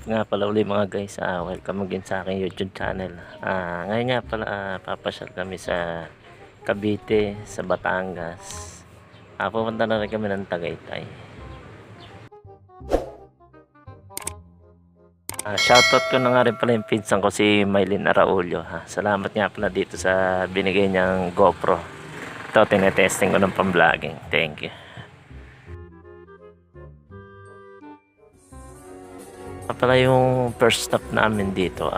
nga pala uli mga guys, welcome again sa aking YouTube channel. Ngayon nga pala papasyal kami sa Cavite, sa Batangas. Pupunta na rin kami ng Tagaytay. Shoutout ko na nga rin pala yung pinsan ko si Maylin Araulio. Salamat nga pala dito sa binigay niyang GoPro. Ito, tinetesting ko ng pang-vlogging. Thank you. Pala yung first stop namin dito,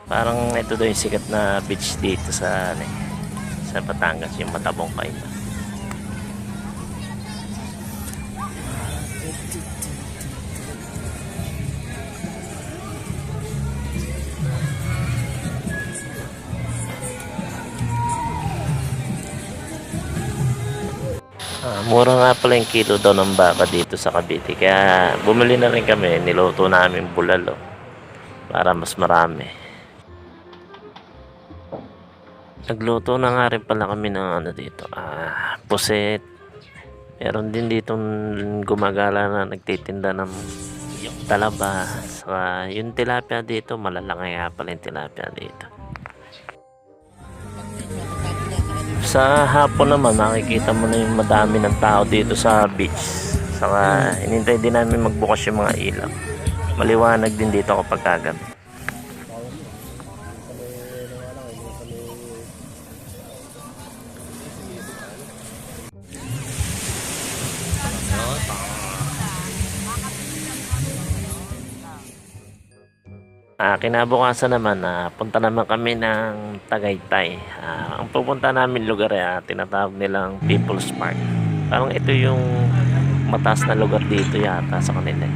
parang ito daw yung sikat na beach dito sa Batangas, yung Matabong Kaima. Mura nga pala yung kilo daw ng baka dito sa Cavite, kaya bumili na rin kami, niluto namin bulalo para mas marami. Nagluto na nga rin pala kami ng dito, puset. Meron din dito gumagala na nagtitinda ng talaba. Yung tilapia dito, malalaki nga pala yung tilapia dito. Sa hapon naman makikita mo na yung madami ng tao dito sa beach. Saka hinintay din namin magbukas yung mga ilaw. Maliwanag din dito kapag kagabi. Kinabukasan naman, punta naman kami ng Tagaytay. Ang pupunta namin lugar tinatawag nilang People's Park. Parang ito yung mataas na lugar dito yata sa kanila.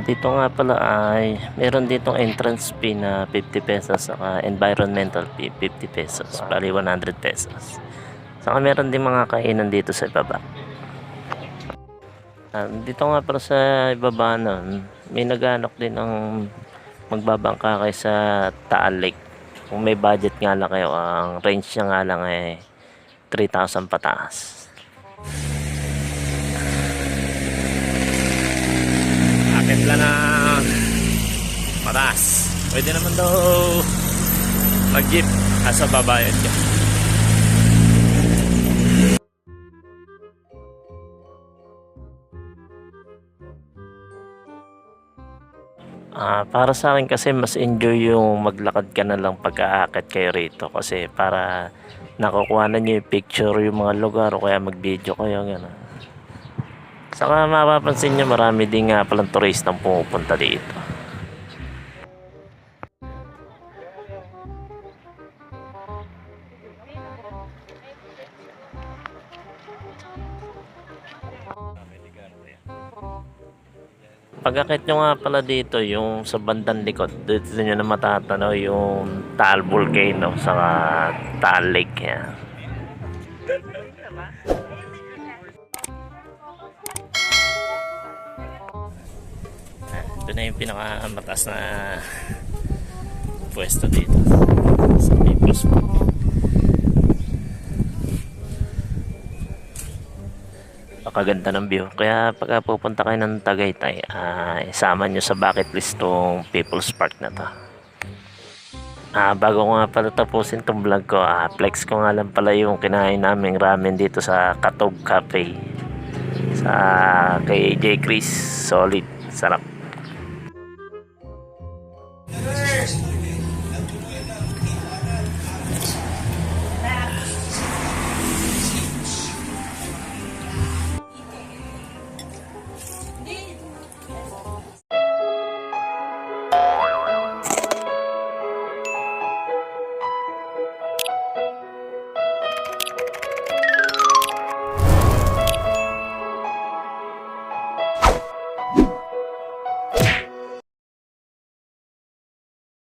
Dito nga pala ay meron ditong entrance fee na 50 pesos, saka environmental fee 50 pesos, bali 100 pesos. Saka meron din mga kainan dito sa ibaba. Dito nga pala sa ibaba nun, may naghanap din ng magbabangka kayo sa Taal Lake. Kung may budget nga lang kayo, ang range niya nga lang ay 3,000 pataas. Akit lang na mataas. Pwede naman daw mag-jeep sa babayad ka. Para sa akin kasi mas enjoy yung maglakad ka na lang pag-aakit kayo rito, kasi para nakukuha na nyo yung picture yung mga lugar o kaya mag-video kayo gano'n. Saka mapapansin nyo marami din nga palang turistang pumupunta dito. Pag-akit nyo nga pala dito, yung sa bandang likod, dito nyo na matatanaw yung Taal Volcano sa Taal Lake. Yan. Ito na yung pinakamataas na pwesto dito sa People's Park. Kaganda ng view, kaya pagka pupunta kayo ng Tagaytay, isama nyo sa bucket list tong People's Park na to. Bago ko nga pala tapusin tong vlog ko, flex ko nga lang pala yung kinain naming ramen dito sa Katog Cafe sa kay J. Chris. Solid, sarap.